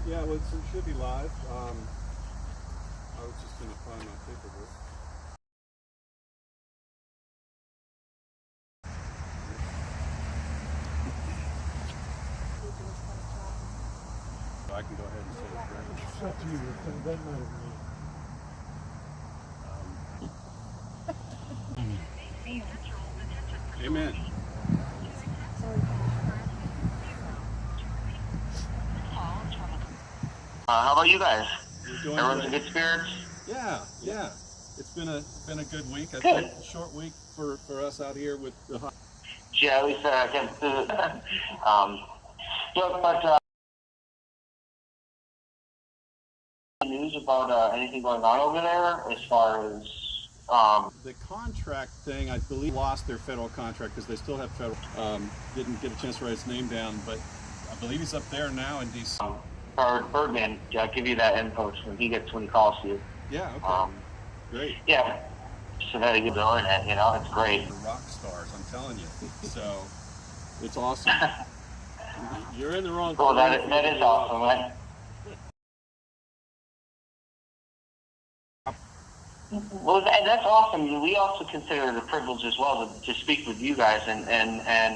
Yeah, well, it should be live. I was just going to find my paperwork. I can go ahead and say it's great. It's up to you. It doesn't matter to me. Amen. How about you guys? We're doing Everyone's in great. good spirits? Yeah. It's been a good week. I Good. think a short week for us out here with the Yeah, at least I can do it. News about anything going on over there as far as the contract thing. I believe lost their federal contract because they still have federal. Didn't get a chance to write his name down, but I believe he's up there now in DC. Birdman. I'll give you that info when he calls you. Yeah. Okay. Great. Yeah. So that you're doing it, it's great. The rock stars, I'm telling you. So it's awesome. You're in the wrong. Well, that is awesome, right? Well, that's awesome. We also consider it a privilege as well to speak with you guys, and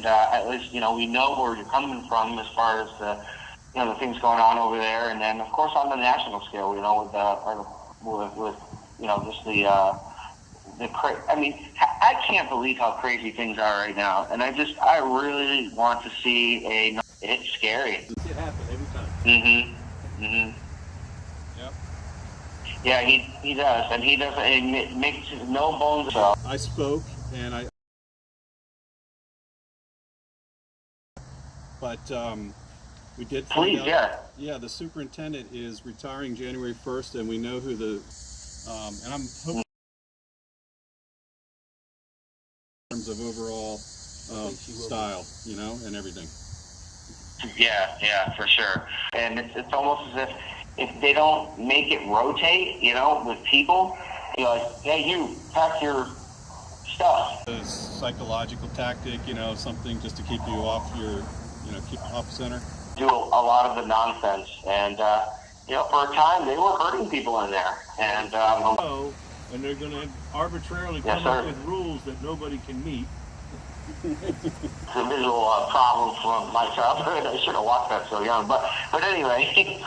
at least we know where you're coming from as far as the things going on over there, and then of course on the national scale, with just I mean, I can't believe how crazy things are right now, and I really want to see it's scary. It happens every time. Yep. Yeah, he does, and he doesn't. It makes no bones about. I spoke, and we did find Please, out. Yeah, the superintendent is retiring January 1st, and we know who the. And I'm hoping in terms of overall style, and everything. Yeah, for sure. And it's almost as if they don't make it rotate, with people, like, hey, you pack your stuff. A psychological tactic, something just to keep you off your, keep off center. Do a lot of the nonsense, and for a time they were hurting people in there, and and they're going to arbitrarily come up with rules that nobody can meet. It's a visual problem from my childhood. I should have watched that so young, but anyway, it's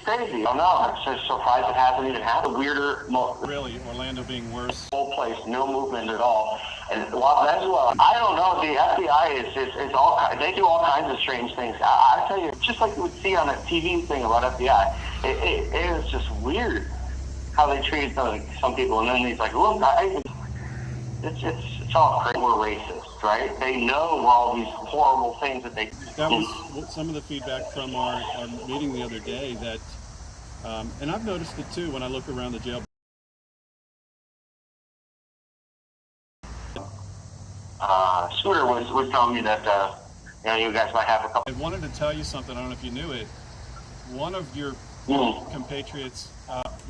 crazy. I don't know. I'm so surprised it hasn't even happened. Weirder. Really, Orlando being worse. Whole place, no movement at all. And Los Angeles, I don't know. The FBI is all. They do all kinds of strange things. I tell you, just like you would see on that TV thing about FBI, it is just weird how they treat some people. And then he's like, look, it's all crazy. We're racist, right? They know all these horrible things that they. That was some of the feedback from our meeting the other day. That, and I've noticed it too when I look around the jail. Scooter was telling me that you guys might have a couple. I wanted to tell you something. I don't know if you knew it. One of your compatriots,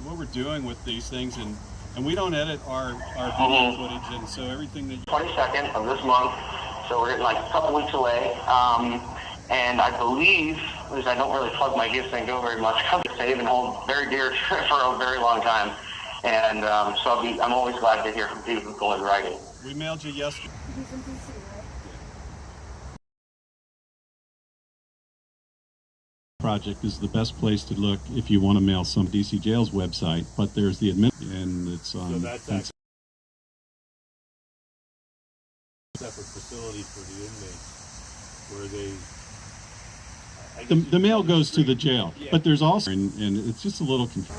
what we're doing with these things, and we don't edit our video footage, and so everything that 22nd of this month, so we're like a couple weeks away, and I believe, at least I don't really plug my gifts and go very much, I'm save and hold very dear for a very long time, and so I'm always glad to hear from people in writing. We mailed you yesterday. Project is the best place to look if you want to mail some DC Jail's website, but there's the and it's on. So that's a separate facility for the inmates, where they. The mail goes to the jail, but there's also, and it's just a little confusing.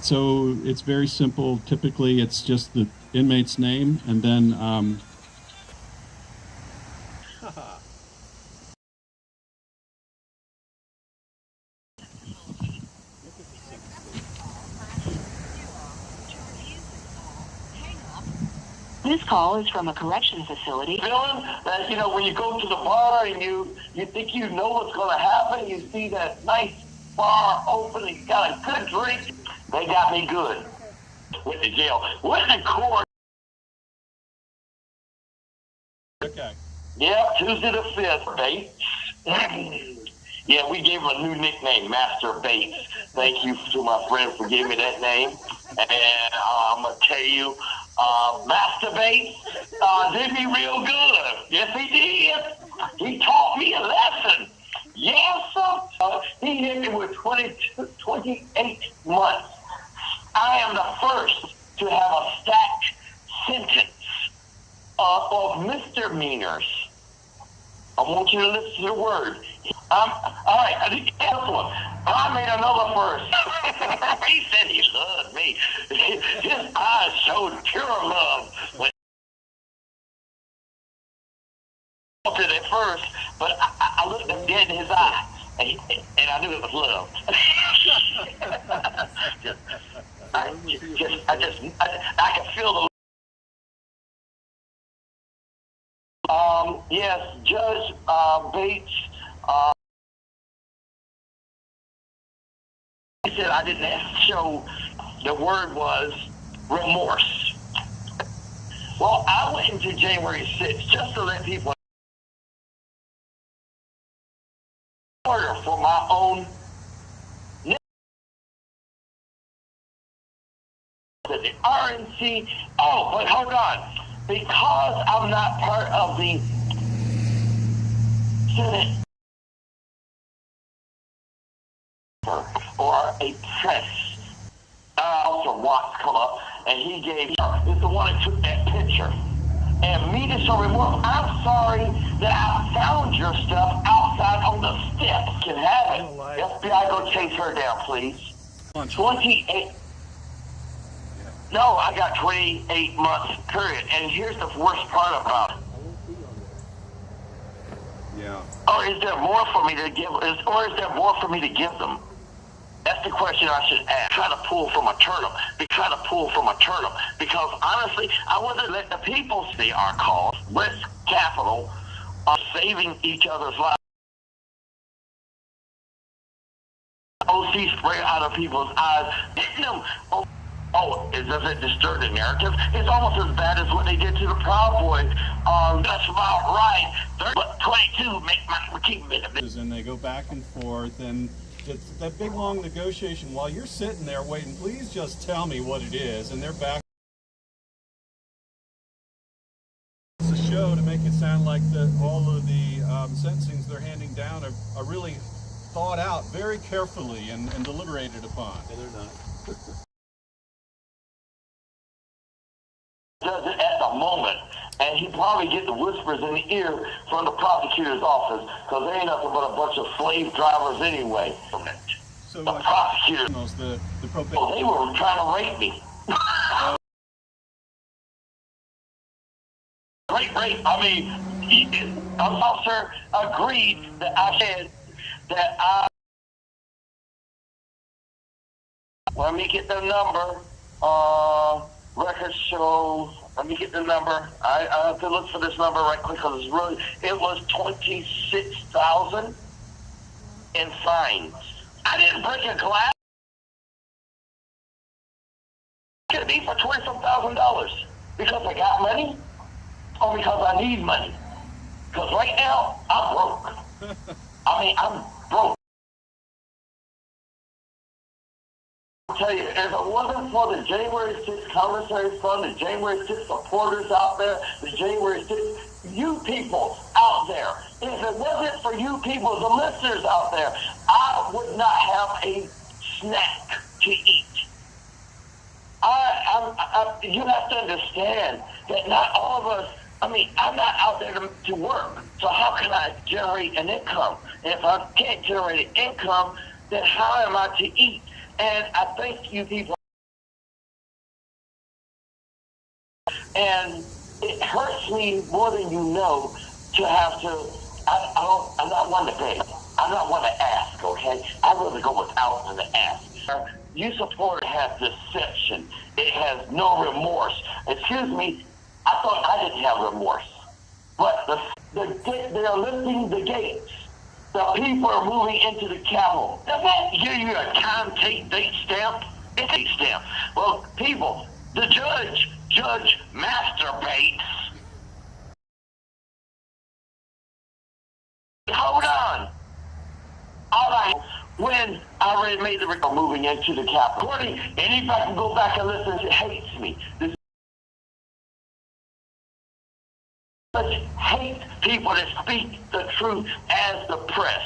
So it's very simple. Typically, it's just the inmate's name, and then. This call is from a correction facility. Feeling that, when you go to the bar and you think you know what's going to happen, you see that nice bar open and got a good drink. They got me good. Went to jail. Went to court. Okay. Yeah, Tuesday the 5th, Bates. Yeah, we gave him a new nickname, Master Bates. Thank you to my friend for giving me that name. And I'm going to tell you, Master Bates did me real good. Yes, he did. He taught me a lesson. Yes, sir. He hit me with 28 months. I am the first to have a stacked sentence of misdemeanors. I want you to listen to the word. All right, I made another first. He said he loved me. His eyes showed pure love when I did it first, but I looked him dead in his eye, and I knew it was love. I can feel the. Yes, Judge Bates. He said I didn't have to show. The word was remorse. Well, I went into January 6th just to let people order for my own. The RNC. Oh, but hold on. Because I'm not part of the Senate or a press, Officer Watts come up and he gave, is the one that took that picture. And me to show remorse, I'm sorry that I found your stuff outside on the steps. Can have it. FBI, go chase her down, please. 28. No, I got 28 months, period. And here's the worst part about it. Yeah. Or is there more for me to give? Or is there more for me to give them? That's the question I should ask. Try to pull from a turnip. Try to pull from a turnip. Because honestly, I wasn't letting the people see our cause. Risk capital of saving each other's lives. OC spray out of people's eyes. Does it disturb the narrative? It's almost as bad as what they did to the Proud Boys. That's about right. But 22 make my keep it. And they go back and forth, and it's that big long negotiation while you're sitting there waiting. Please just tell me what it is, and they're back. It's a show to make it sound like all of the sentencings they're handing down are really thought out very carefully and deliberated upon. And they're not. Does it at the moment, and he probably get the whispers in the ear from the prosecutor's office, because they ain't nothing but a bunch of slave drivers anyway. So the prosecutor, the probation. they were trying to rape me. Rape. I mean, an officer agreed that I said that I. Let me get the number. Records show. Let me get the number. I have to look for this number right quick because it was 26,000 in fines. I didn't break a glass. It could be for $20,000 because I got money or because I need money. Because right now I'm broke. I'm broke. I'll tell you, if it wasn't for the January 6th Commissary Fund, the January 6th supporters out there, the January 6th, you people out there, if it wasn't for you people, the listeners out there, I would not have a snack to eat. You have to understand that not all of us, I'm not out there to work, so how can I generate an income? And if I can't generate an income, then how am I to eat? And I thank you people. And it hurts me more than you know to have to, I'm not one to beg. I'm not one to ask, okay? I'd rather go without than to ask. You support it has deception. It has no remorse. Excuse me, I thought I didn't have remorse. But they are lifting the gates. The people are moving into the Capitol. Does that give you a time, date stamp? It's a stamp. Well, people, the Judge Master Bates, Hold on. All right. When I already made the record moving into the Capitol, and if I can go back and listen, it hates me. This hate people that speak the truth as the press.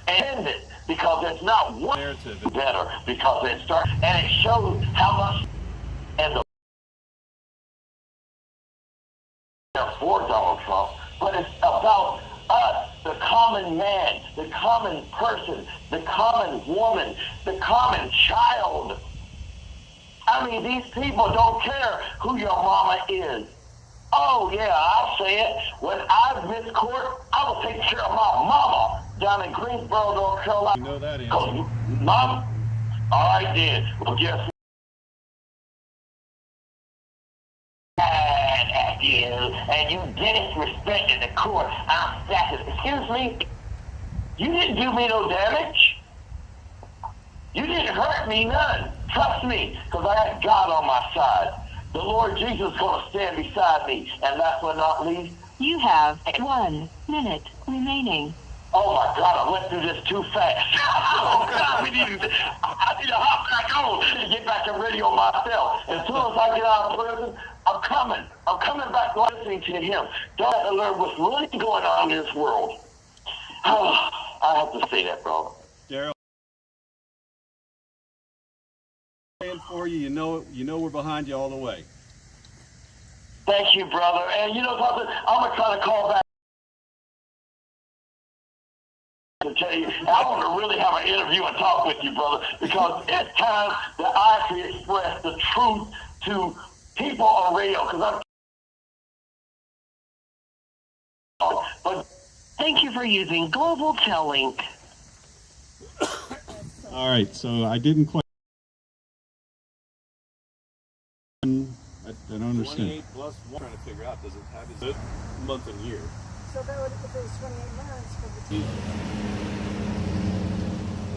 And it, because it's not one narrative better, because it starts, and it shows how much, and the for Donald Trump, but it's about us, the common man, the common person, the common woman, the common child. I mean, these people don't care who your mama is. Oh, yeah, I'll say it. When I miss court, I will take care of my mama down in Greensboro, North Carolina. You know that answer. Mom? All right, then. Well, guess what? At you, and you disrespected the court. I'm sacking. Excuse me? You didn't do me no damage. You didn't hurt me none. Trust me, because I got God on my side. The Lord Jesus is going to stand beside me, and last but not least, You have 1 minute remaining. oh my God, I went through this too fast. Oh God, I need to hop back on and get back and ready on myself. As soon as I get out of prison, I'm coming. I'm coming back listening to him. Don't have to learn what's really going on in this world. Oh, I have to say that, bro. Daryl, for you, you know we're behind you all the way. Thank you, brother. And you know something? I'm going to try to call back to tell you, I want to really have an interview and talk with you, brother, because it's time that I actually express the truth to people on radio, because but Thank you for using Global Tel Link. All right, so I didn't quite. I don't understand. 28 plus 1. Trying to figure out, does it have his month and year? So that would, if it was 28 months for the two.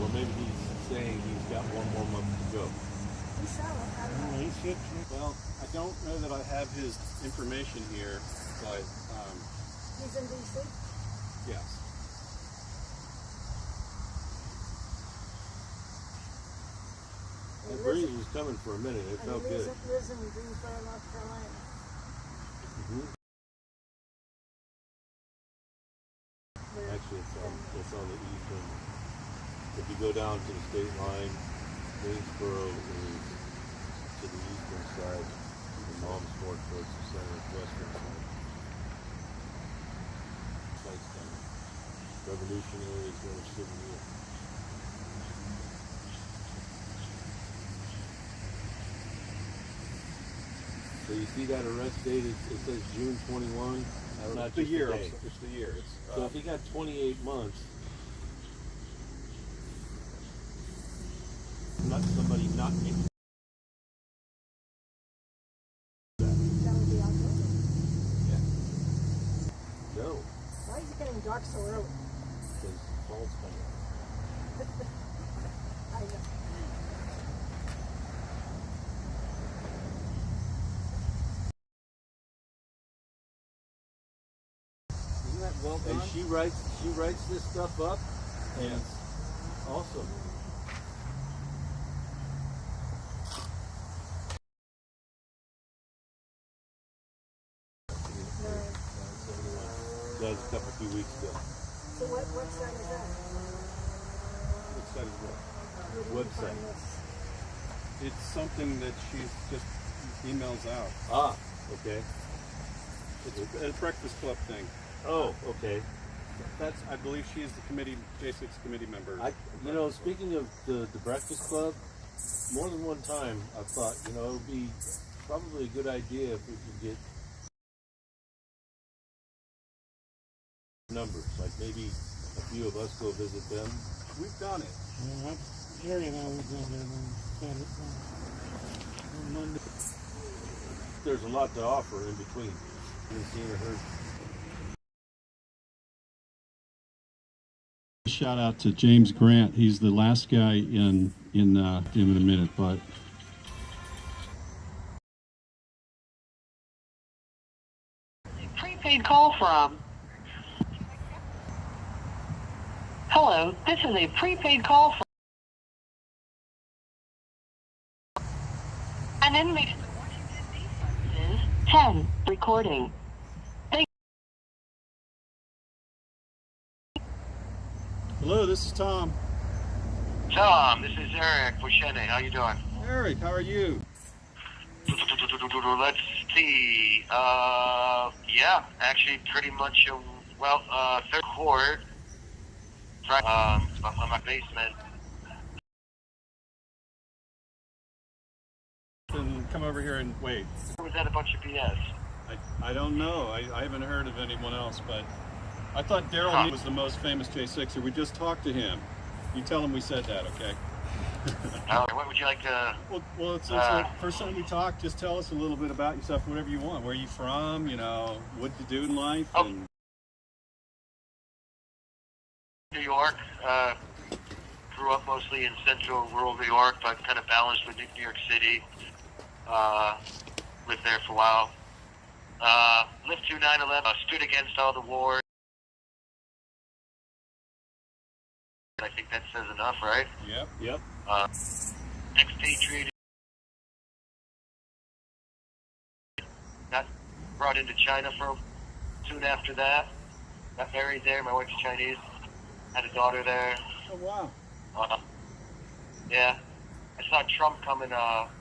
Or maybe he's saying he's got one more month to go. You sound like I don't know. Well, I don't know that I have his information here, but He's in D.C.? yes. That breeze was coming for a minute. It felt And he good. lives in Greensboro, North Carolina. Actually, it's on the eastern. If you go down to the state line, Greensboro is to the eastern side. The mom's more towards the center western side. Sites down. Revolutionary is where we're sitting here. So you see that arrest date? It says June 21. Not The just year. day. It's the year. It's, So if he got 28 months, not somebody not getting That would be October. no, Why is it getting dark so early? because fall's coming. I know. Isn't that well done? And she writes this stuff up, and it's awesome. That was a few weeks ago. So what site is that? What site is what? Where did you Website. find this? it's something that she just emails out. Ah, okay. It's a Breakfast Club thing. Oh, okay. I believe she's the J6 committee member. Speaking of the Breakfast Club, more than one time I've thought, it would be probably a good idea if we could get numbers, like maybe a few of us go visit them. We've done it. Jerry and I was down there on Monday. There's a lot to offer in between. Haven't seen or heard. Shout out to James Grant. He's the last guy in a minute, but Prepaid call from Hello, this is a prepaid call for an inmate in the Washington, D.C. is 10. Recording. Hello, this is Tom. Tom, this is Eric Bushene. How you doing? Eric, how are you? Let's see. Yeah, actually, pretty much. Third court. Right. On my basement. And come over here and wait. Or was that a bunch of BS? I don't know. I haven't heard of anyone else, but I thought Daryl was the most famous J6er. We just talked to him. You tell him we said that, okay? What would you like to? Well, it's the first time we talked. Just tell us a little bit about yourself, whatever you want. Where are you from? You know, what you do in life? Oh. And New York. Grew up mostly in central rural New York, but kind of balanced with New York City. Lived there for a while. Lived through 9/11. Stood against all the wars. I think that says enough, right? Yep. Expatriated. Got brought into China soon after that. Got married there. My wife's Chinese. Had a daughter there. Oh wow. Yeah. I saw Trump coming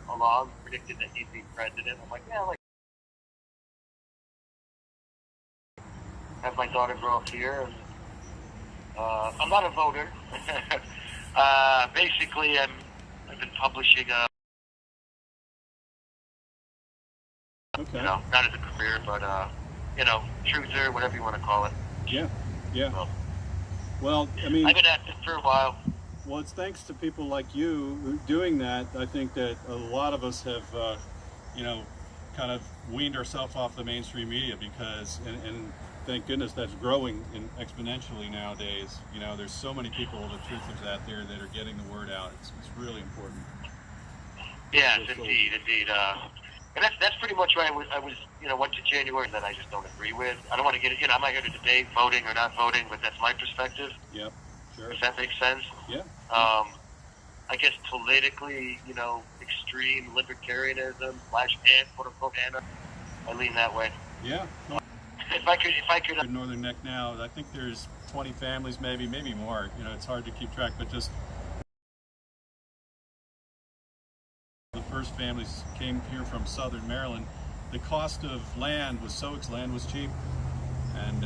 along, predicted that he'd be president. I'm like, yeah, have my daughter grow up here. And, I'm not a voter. Basically, I've been publishing, Okay. not as a career, but, truther, whatever you want to call it. Yeah. So, Well, I mean, I've been active for a while. well, it's thanks to people like you who doing that. I think that a lot of us have, kind of weaned ourselves off the mainstream media because, and thank goodness that's growing exponentially nowadays. You know, there's so many people, the truthers out there that are getting the word out. It's really important. Yes, indeed. And that's pretty much why I was went to January that I just don't agree with. I don't want to get it. I'm not here to debate voting or not voting, but that's my perspective. Yep, sure. If that makes sense. Yeah. I guess politically, extreme libertarianism / quote unquote Anna, I lean that way. Yeah. If I could. In Northern Neck now, I think there's 20 families, maybe more. It's hard to keep track, but just the first families came here from Southern Maryland. The cost of land was land was cheap, and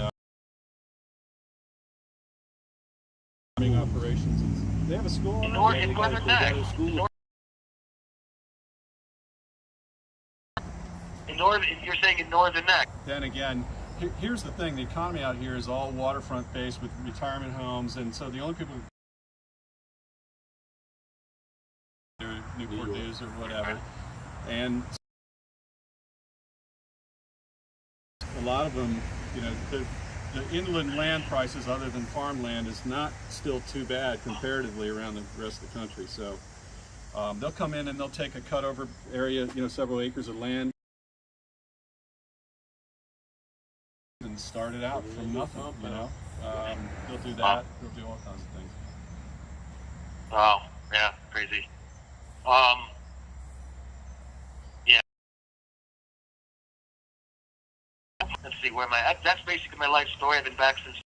operations. They have a school. In already? Northern Neck. You're saying in Northern Neck. Then again, here's the thing: the economy out here is all waterfront based with retirement homes, and so the only people Newport News or whatever, and a lot of them, the inland land prices, other than farmland, is not still too bad comparatively around the rest of the country. So they'll come in and they'll take a cutover area, several acres of land, and start it out from nothing. They'll do that. They'll do all kinds of things. Oh, yeah, crazy. Yeah. Let's see, that's basically my life story. I've been back since,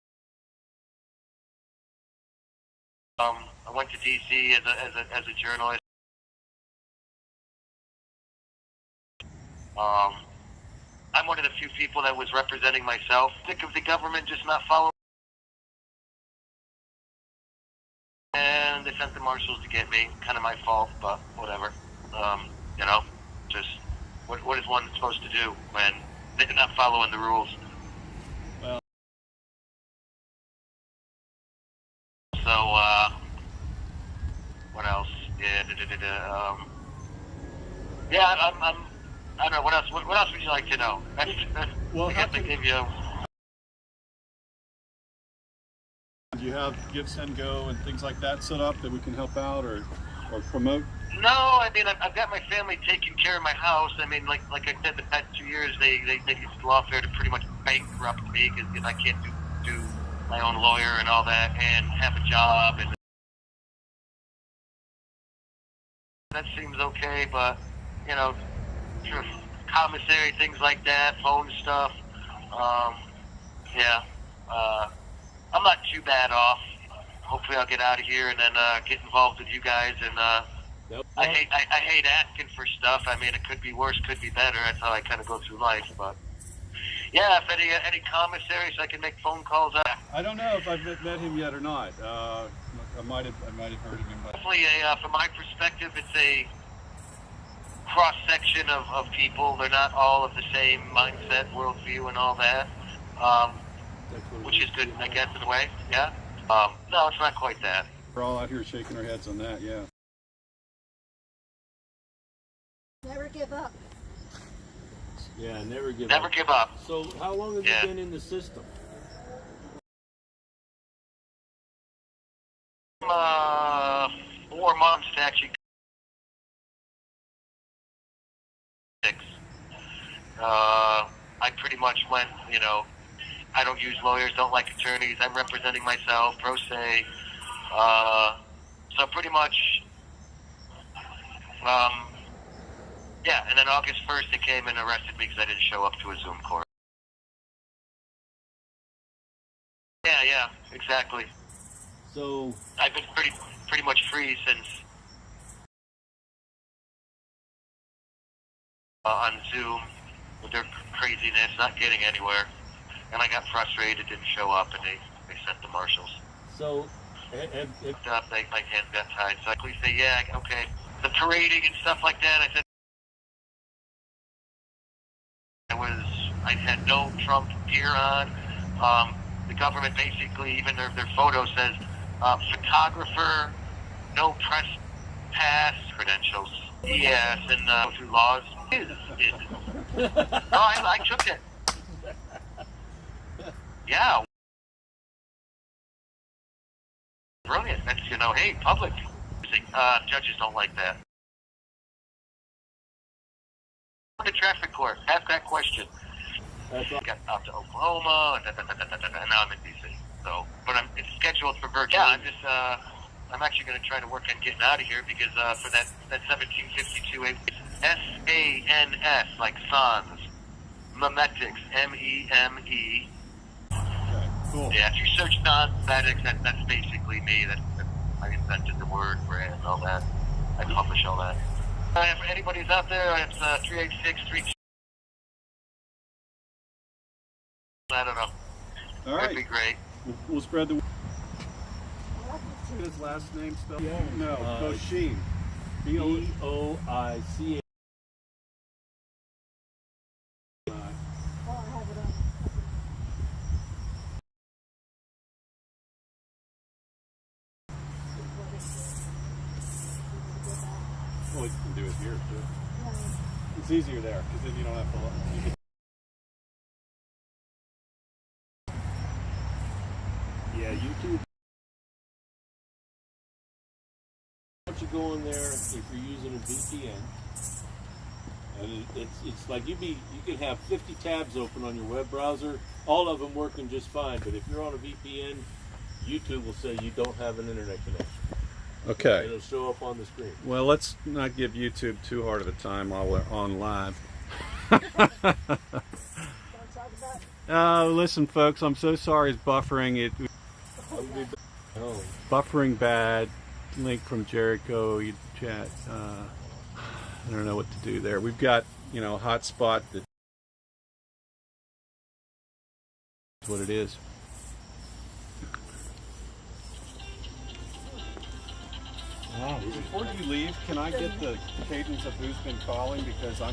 I went to DC as a journalist. I'm one of the few people that was representing myself. Sick of the government just not following. And they sent the marshals to get me. Kind of my fault, but whatever. Just what is one supposed to do when they're not following the rules? Well, so what else? I don't know. What else? What else would you like to know? Well, I guess I gave you. do you have Give, Send, Go and things like that set up that we can help out or promote? No, I mean I've got my family taking care of my house. I mean, like I said, the past 2 years they used lawfare to pretty much bankrupt me because I can't do my own lawyer and all that, and have a job, and that seems okay. But you know, for commissary, things like that, phone stuff. Yeah, I'm not too bad off. Hopefully, I'll get out of here and then get involved with you guys. And I hate asking for stuff. I mean, it could be worse, could be better. That's how I kind of go through life. But yeah, if any commissaries, I can make phone calls. I don't know if I've met him yet or not. I might have heard of him. But Definitely, from my perspective, it's a cross section of people. They're not all of the same mindset, worldview, and all that, which is good, I guess, in a way. Yeah. No, it's not quite that. we're all out here shaking our heads on that. Yeah. Never give up. Yeah, never give Never up. give up. So how long have Yeah. you been in the system? 4 months to actually. 6. I pretty much went, I don't use lawyers, don't like attorneys. I'm representing myself, pro se. So pretty much, yeah. And then August 1st, they came and arrested me because I didn't show up to a Zoom court. Yeah, exactly. So I've been pretty much free since on Zoom with their craziness, not getting anywhere. And I got frustrated, didn't show up, and they sent the marshals. so My hands got tied. So I quickly say, yeah, okay. The parading and stuff like that, I said, I had no Trump gear on. The government basically, even their photo says, photographer, no press pass credentials. Yes, and go through laws. No, I took it. Yeah. Brilliant. That's, hey, public. Judges don't like that. The traffic court. Ask that question. that's all. Got out to Oklahoma, and now I'm in D.C. So, but it's scheduled for virtual. Yeah, I'm actually going to try to work on getting out of here because for that 1752 SANS, like Sans, memetics, MEME. Okay. Cool. Yeah, if you search non-medics, that's basically me. I invented the word, brand, all that. I publish all that. If anybody's out there, it's 386-32. I don't know. All That'd be right. great. We'll spread the. His last name spelled? Yeah. No, Bosheen. BOICA. Oh, I have it on. Well, we can do it here too. Yeah. It's easier there because then you don't have to. You can, Yeah, YouTube. Once you go in there, if you're using a VPN, and it's like you can have 50 tabs open on your web browser, all of them working just fine. But if you're on a VPN, YouTube will say you don't have an internet connection. okay. It'll show up on the screen. Well, let's not give YouTube too hard of a time while we're on live. Don't talk about Listen, folks, I'm so sorry it's buffering. I would be back home. Buffering bad. Link from Jericho. You chat. I don't know what to do there. We've got, a hotspot that's what it is. Wow. Before you leave, can I get the cadence of who's been calling because I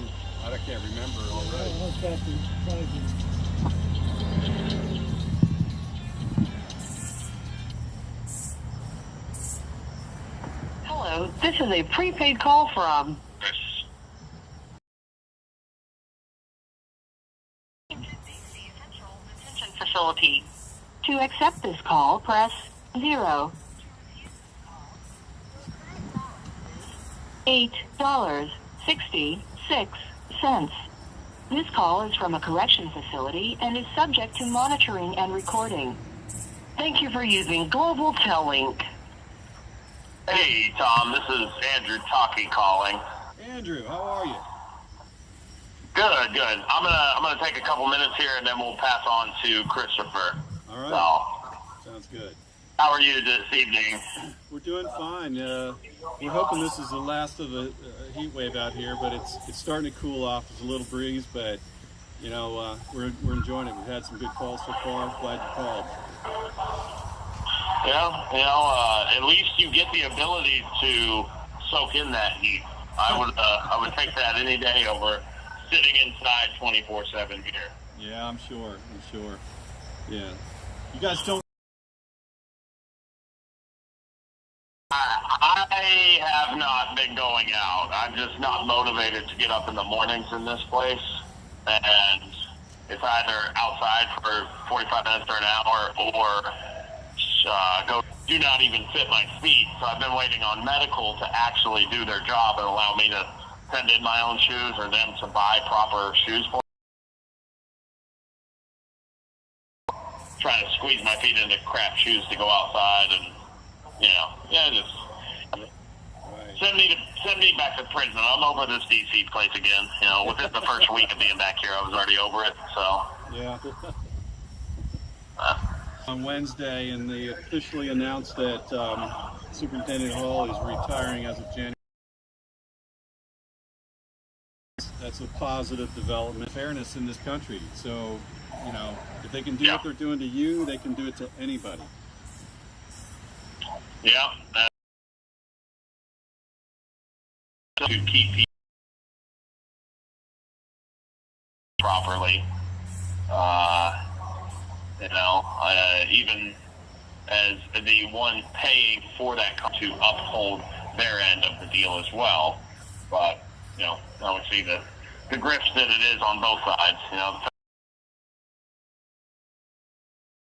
can't remember already. What's happening? Hello, this is a prepaid call from Central Detention Facility. To accept this call, press 0. $8.66. This call is from a correction facility and is subject to monitoring and recording. Thank you for using Global Tellink. Hey, Tom, this is Andrew Talkie calling. Andrew, how are you? Good, good. I'm gonna take a couple minutes here, and then we'll pass on to Christopher. All right. Sounds good. How are you this evening? We're doing fine. We're hoping this is the last of the heat wave out here, but it's starting to cool off. There's a little breeze, but you know we're enjoying it. We've had some good calls so far. Glad you called. Yeah, at least you get the ability to soak in that heat. I would take that any day over sitting inside 24/7 here. Yeah, I'm sure. Yeah, you guys don't. I have not been going out. I'm just not motivated to get up in the mornings in this place, and it's either outside for 45 minutes or an hour, or do not even fit my feet. So I've been waiting on medical to actually do their job and allow me to send in my own shoes or them to buy proper shoes for me. Trying to squeeze my feet into crap shoes to go outside, and just send me back to prison. I'm over this DC place again. Within the first week of being back here, I was already over it. So Yeah. On Wednesday, and they officially announced that Superintendent Hall is retiring as of January. That's a positive development. Fairness in this country. So, if they can do what they're doing to you, they can do it to anybody. Yeah. To keep people properly. Even as the one paying for that to uphold their end of the deal as well. But, I would see the grift that it is on both sides.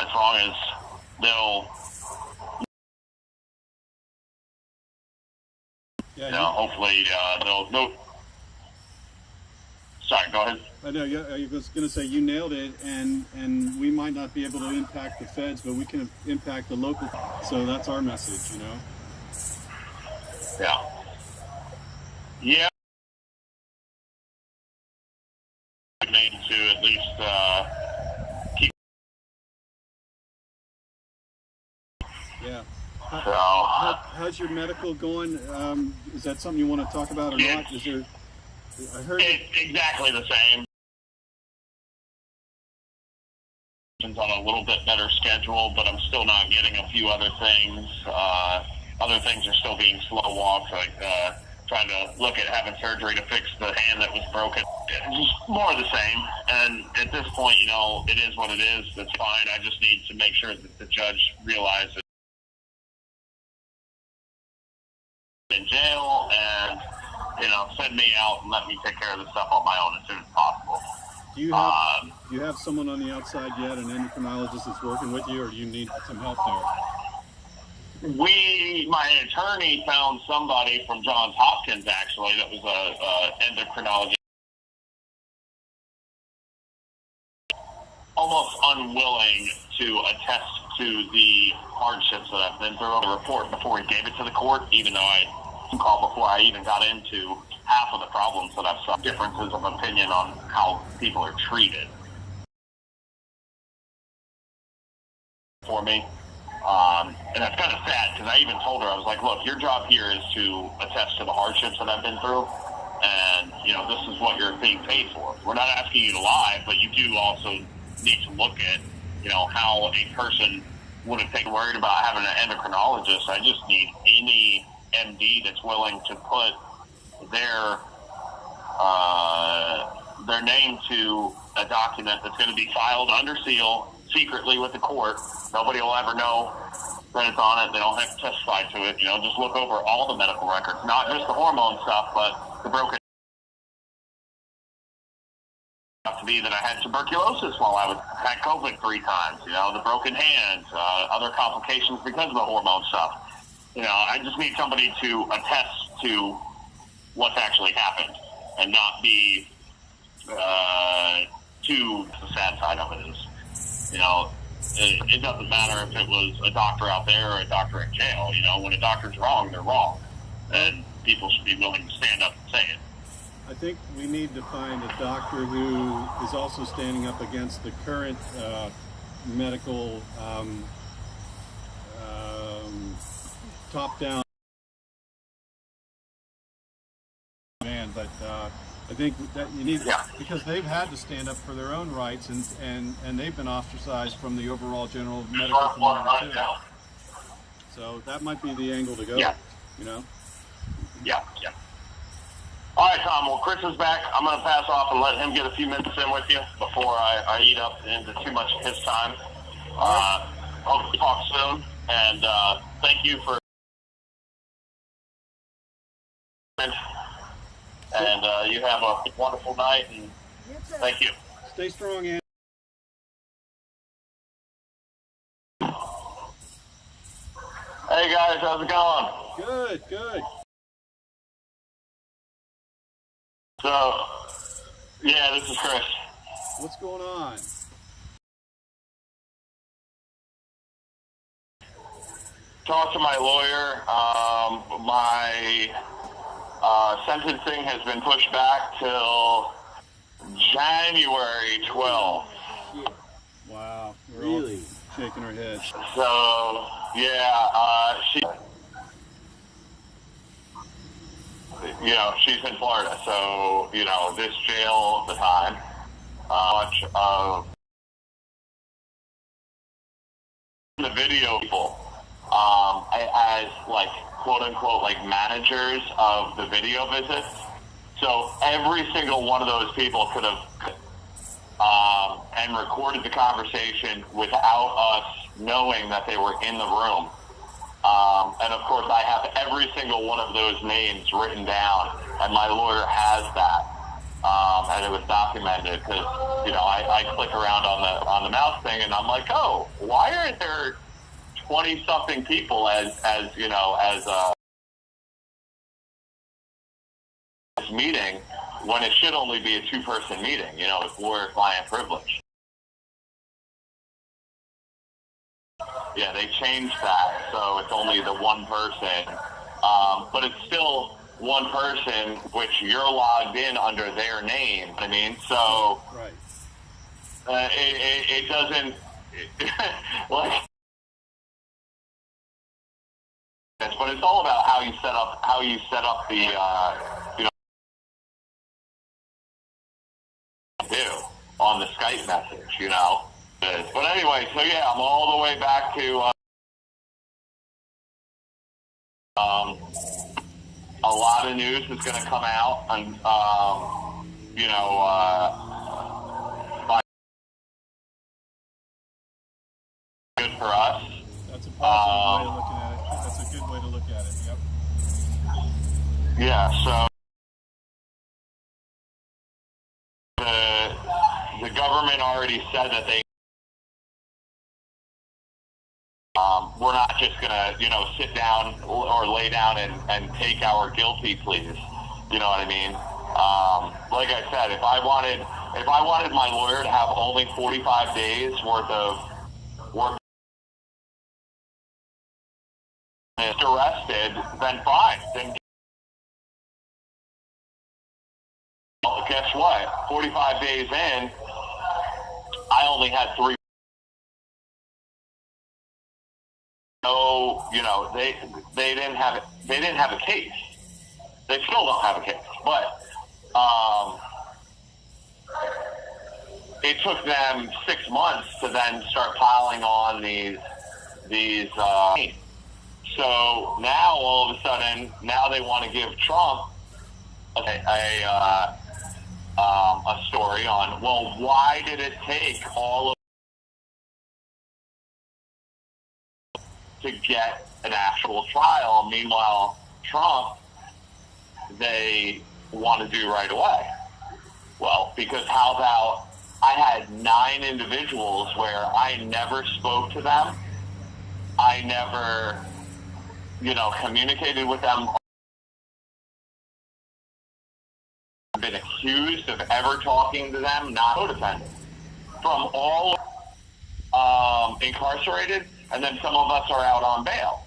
As long as they'll, hopefully they'll. Sorry, go ahead. I know. I was going to say you nailed it, and we might not be able to impact the feds, but we can impact the local. So that's our message, Yeah. Yeah. Made to at least keep. Yeah. So. How's your medical going? Is that something you want to talk about or not? Is there? I heard it's exactly the same. On a little bit better schedule, but I'm still not getting a few other things. Other things are still being slow walks, like trying to look at having surgery to fix the hand that was broken. Just more of the same. And at this point, it is what it is. That's fine. I just need to make sure that the judge realizes in jail and send me out and let me take care of the stuff on my own as soon as possible. Do you have someone on the outside yet, an endocrinologist that's working with you, or do you need some help there? My attorney found somebody from Johns Hopkins, actually, that was a endocrinologist. Almost unwilling to attest to the hardships that I've been through. The report before he gave it to the court, even though I called before I even got into half of the problems that I've saw. Differences of opinion on how people are treated for me. And that's kind of sad, because I even told her, I was like, look, your job here is to attest to the hardships that I've been through, and this is what you're being paid for. We're not asking you to lie, but you do also need to look at how a person wouldn't be worried about having an endocrinologist. I just need any MD that's willing to put their name to a document that's going to be filed under seal secretly with the court. Nobody will ever know that it's on it. They don't have to testify to it. Just look over all the medical records, not just the hormone stuff, but the broken. To be that I had tuberculosis while I had COVID 3 times. The broken hands, other complications because of the hormone stuff. I just need somebody to attest to what's actually happened and not be too. The sad side of it is, It doesn't matter if it was a doctor out there or a doctor in jail. You know, when a doctor's wrong, they're wrong, and people should be willing to stand up and say it. I think we need to find a doctor who is also standing up against the current medical top-down man. But I think that you need, because they've had to stand up for their own rights, and they've been ostracized from the overall general medical community too. So that might be the angle to go. Yeah. You know. Yeah. All right, Tom. Well, Chris is back. I'm going to pass off and let him get a few minutes in with you before I eat up into too much of his time. Hope to talk soon, and thank you for. And you have a wonderful night, and thank you. Stay strong, Andy. Hey guys, how's it going? Good. So, yeah, this is Chris. What's going on? Talked to my lawyer. My sentencing has been pushed back till January 12th. Wow. We're Really? all shaking our heads. So, yeah, she's in Florida, so, this jail, the time, much of the video people, as, like, quote-unquote, like, managers of the video visits. So every single one of those people could have and recorded the conversation without us knowing that they were in the room. And of course, I have every single one of those names written down, and my lawyer has that. And it was documented because, I click around on the mouse thing, and I'm like, oh, why aren't there 20-something people as this meeting when it should only be a 2-person meeting, with lawyer-client privilege. Yeah, they changed that, so it's only the one person, but it's still one person, which you're logged in under their name. I mean, so Right. It doesn't like. But it's all about how you set up the do on the Skype message, But anyway, so yeah, I'm all the way back to a lot of news is going to come out, and good for us. That's a positive way of looking at it. That's a good way to look at it. Yep. Yeah, so the government already said that they we're not just gonna sit down or lay down and take our guilty pleas. You know what I mean? Like I said, if I wanted my lawyer to have only 45 days worth of arrested, then fine. Then guess what? 45 days in, I only had 3. So they didn't have a case. They still don't have a case, but it took them 6 months to then start piling on these. So now all of a sudden, now they want to give Trump a story on, well, why did it take all of to get an actual trial? Meanwhile, Trump, they want to do right away. Well, because how about I had 9 individuals where I never spoke to them. I never, communicated with them. Been accused of ever talking to them, not codependent. From all incarcerated, and then some of us are out on bail.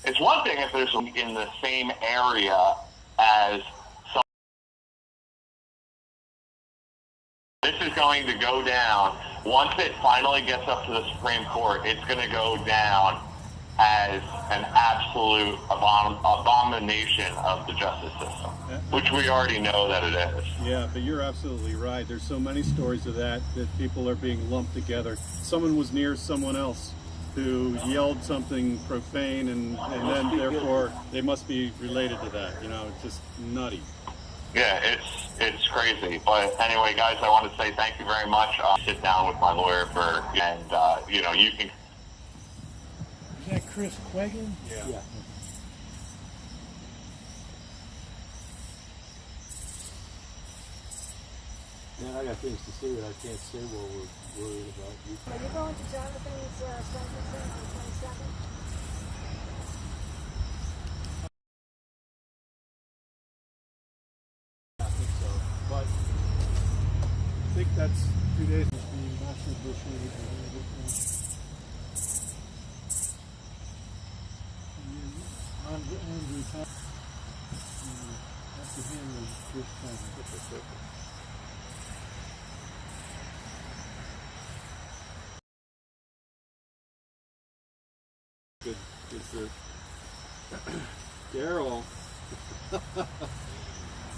It's one thing if there's in the same area as some. This is going to go down. Once it finally gets up to the Supreme Court, it's going to go down as an absolute abomination of the justice system, which we already know that it is. Yeah, but you're absolutely right. There's so many stories of that people are being lumped together. Someone was near someone else who yelled something profane, and then therefore they must be related to that. You know, it's just nutty. Yeah, it's crazy. But anyway, guys, I want to say thank you very much. Sit down with my lawyer and you know, you can. Is that Chris Quagan? Yeah. Man, I got things to say that I can't say while we're worried about you. Are you going to Jonathan's sentencing on the 22nd? I think so. But I think that's 2 days. Being master bushrated a little bit more. And then Andrew Thomas. After him was Chris Quagan. Good for Daryl.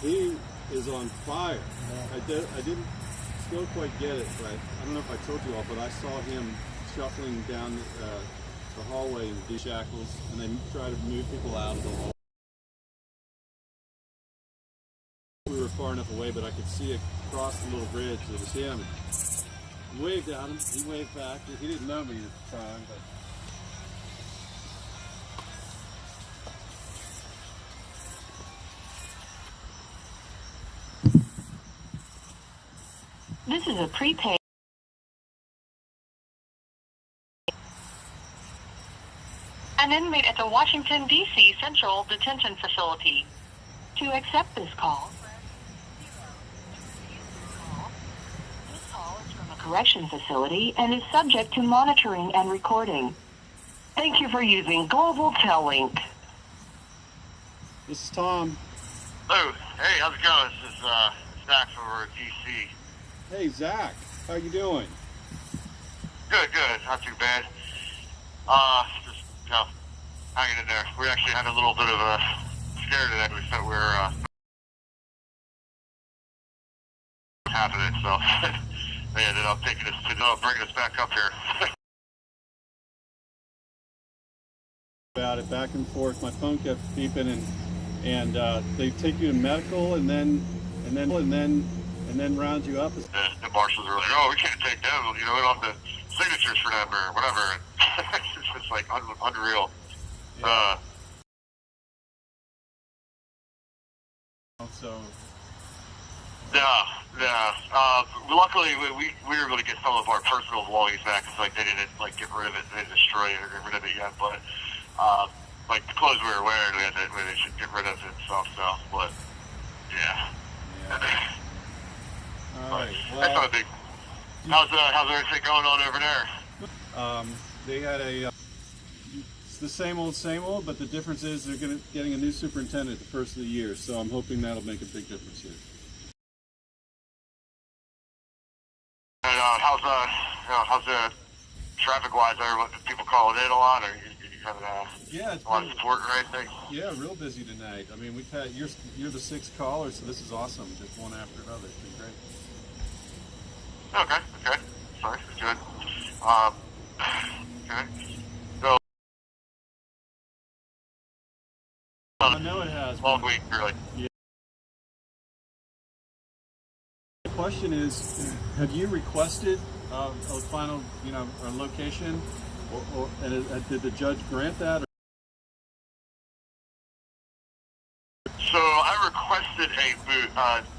He is on fire. I didn't still quite get it, but I don't know if I told you all, but I saw him shuffling down the hallway in these shackles, and they try to move people out of the hall. We were far enough away, but I could see across the little bridge. It was him. I waved at him. He waved back. He didn't know me at the time, but. This is a prepaid. An inmate at the Washington, D.C. Central Detention Facility. To accept this call, this call is from a correction facility and is subject to monitoring and recording. Thank you for using Global Tel-Link. This is Tom. Hello. Hey, how's it going? This is Zach over at DC. Hey, Zach. How you doing? Good. Not too bad. Just, you know, hanging in there. We actually had a little bit of a scare today. We thought we were happening, so they ended up taking us to bringing us back up here. About it back and forth. My phone kept beeping, and they take you to medical, and then round you up. The marshals are like, "Oh, we can't take them. You know, we don't have the signatures for them or whatever." It's just like unreal. Yeah. So. Yeah. Luckily, we were able to get some of our personal belongings back. It's like they didn't like get rid of it, they didn't destroy it or get rid of it yet. But like the clothes we were wearing, they should get rid of it and stuff. So, but yeah. All right. That's not a big. How's everything going on over there? They had it's the same old, but the difference is they're getting a new superintendent the first of the year, so I'm hoping that'll make a big difference here. And how's the traffic-wise? Are people calling in a lot, or you having it's a lot of been, support or anything? yeah, real busy tonight. I mean, we've had you're the sixth caller, so this is awesome. Just one after another. It's been great. Okay. Sorry, good. Okay. So, I know it has. long week, really. Yeah. The question is, have you requested a final, a location, and did the judge grant that? So I requested a boot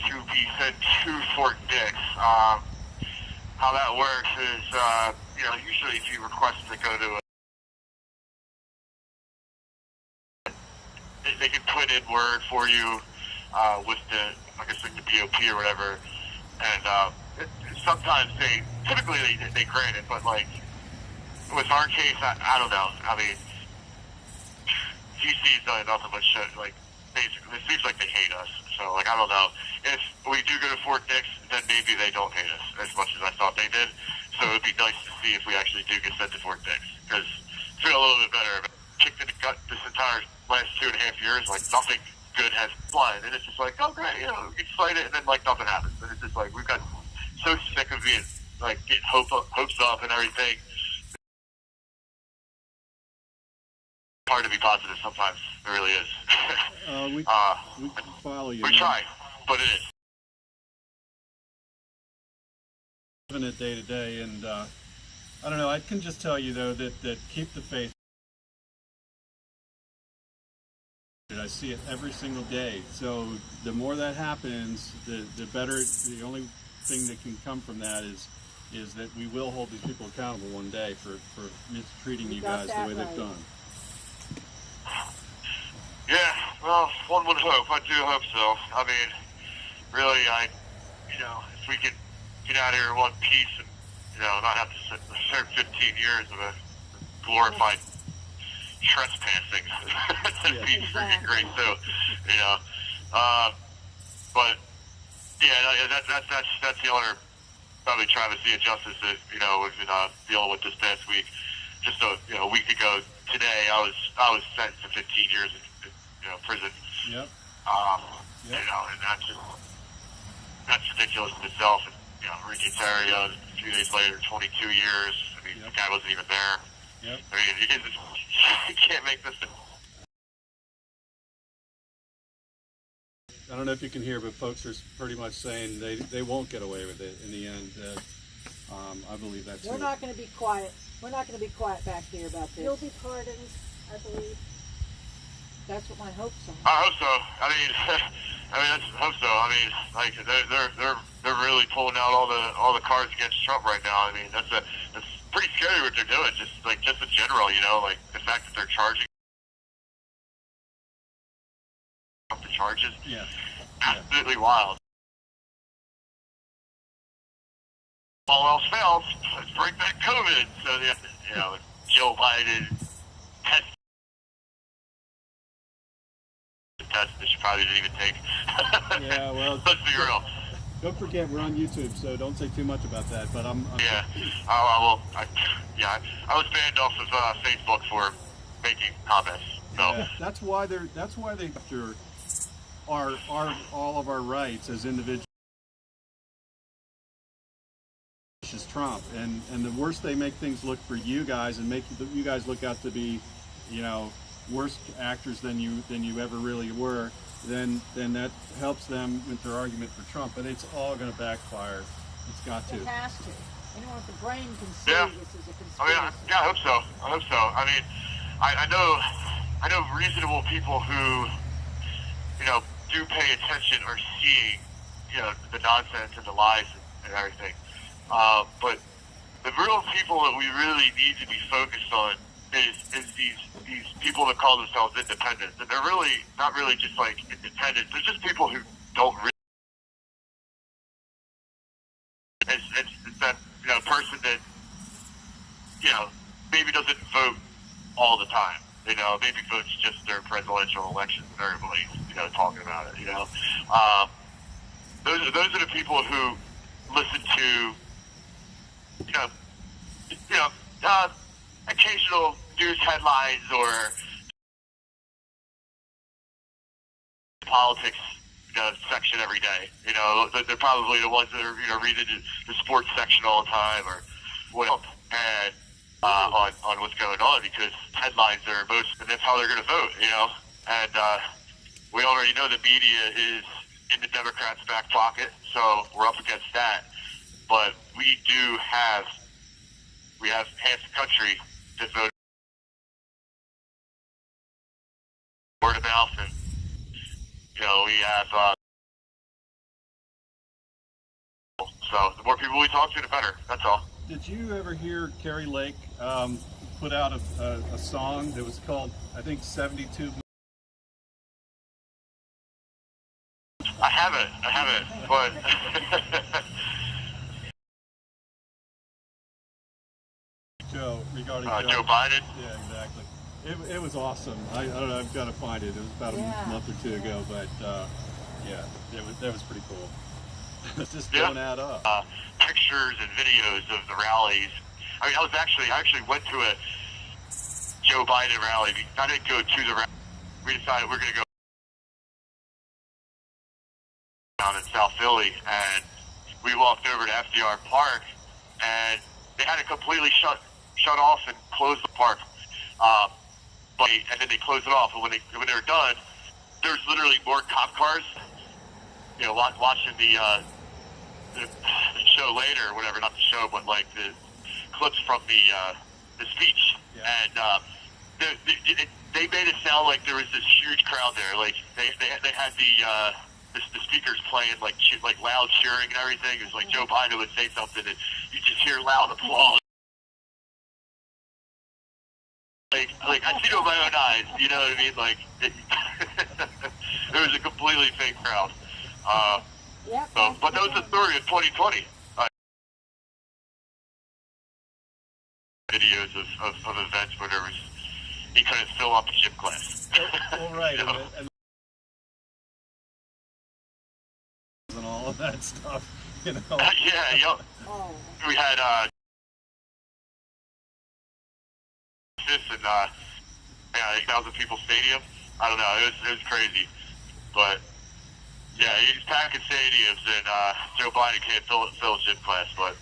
to be sent to Fort Dix. How that works is, usually if you request to go to they can put in word for you with the, I guess like the BOP or whatever, and it's sometimes typically they grant it, but like with our case, I don't know. I mean, GC's done nothing but shit. Like, basically, it seems like they hate us. So, like, I don't know. If we do go to Fort Dix, then maybe they don't hate us as much as I thought they did. So it would be nice to see if we actually do get sent to Fort Dix. Because I feel a little bit better. Kicked in the gut this entire last 2.5 years. Like, nothing good has flying. And it's just like, oh, great, you know, we can fight it, and then, like, nothing happens. And it's just like, we've got so sick of being, like, getting hopes up and everything. Hard to be positive sometimes. It really is. We can follow you. We try, but it is. Living it day to day, and I don't know. I can just tell you though that keep the faith. I see it every single day. So the more that happens, the better. The only thing that can come from that is that we will hold these people accountable one day for mistreating you guys the way they've done. Yeah, well, one would hope. I do hope so. I mean, really, if we could get out of here in one piece and, not have to serve 15 years of a glorified trespassing, that'd be freaking great, too, but, yeah, that's the other, probably travesty of justice that, we've been dealing with this past week. Just a week ago today, I was sentenced to 15 years in prison. Yep. And that's ridiculous in itself. And, Ricky Terrio, a few days later, 22 years. I mean, the guy wasn't even there. Yep. I mean, you can't make this. I don't know if you can hear, but folks are pretty much saying they won't get away with it in the end. I believe that's. We're not going to be quiet. We're not going to be quiet back here about this. You'll be pardoned, I believe. That's what my hopes are. I hope so. I mean, I hope so. I mean, like they're really pulling out all the cards against Trump right now. I mean, that's pretty scary what they're doing. Just in general, like the fact that they're charging the charges. Yeah. Absolutely wild. All else fails, let's bring back COVID. So Joe Biden test that she probably didn't even take. Yeah, well, let's be real. Don't forget we're on YouTube, so don't say too much about that. But I'm yeah, I was banned off of Facebook for making comments. So yeah, that's why they after all of our rights as individuals. Is Trump, and the worse they make things look for you guys and make you guys look out to be, worse actors than you ever really were, then that helps them with their argument for Trump. But it's all going to backfire. It's got to. It has to. Anyone with the brain can see this is a conspiracy. I hope so. I mean, I know reasonable people who, do pay attention are seeing, the nonsense and the lies and everything. But the real people that we really need to be focused on is these people that call themselves independents, and they're really not really just like independents. They're just people who don't really. It's that person that maybe doesn't vote all the time. Maybe votes just during presidential elections and everybody's talking about it. Those are the people who listen to. Occasional news headlines or politics, section every day. They're probably the ones that are reading the sports section all the time or what, and on what's going on because headlines are most, and that's how they're going to vote. And we already know the media is in the Democrats' back pocket, so we're up against that. But we have half the country that voted word of mouth, and we have so the more people we talk to, the better. That's all. Did you ever hear Carrie Lake put out a song that was called, I think, 72? I haven't, but regarding Joe Biden. Yeah, exactly. It was awesome. I don't know. I've got to find it. It was about a month or two ago, but yeah, that was pretty cool. It's just don't add up. Pictures and videos of the rallies. I mean, I actually went to a Joe Biden rally. I didn't go to the rally. We decided we're going to go down in South Philly, and we walked over to FDR Park, and they had it completely shut off and closed the park. And then they closed it off. And when they were done, there's literally more cop cars. You know, watching the show later, or whatever. Not the show, but like the clips from the speech. Yeah. And they made it sound like there was this huge crowd there. Like they had the speakers playing like loud cheering and everything. It was like Joe Biden would say something, and you just hear loud applause. Like I see it with my own eyes, you know what I mean? Like it was a completely fake crowd. But that was the story of 2020. Videos of events where there was he couldn't fill up a gym class. Well, right, You know? and all of that stuff, you know. Yeah, yep. Oh. We had this and yeah, 8,000 people stadium. I don't know, it was crazy, but yeah, he's packing stadiums, and Joe Biden can't fill a gym class, but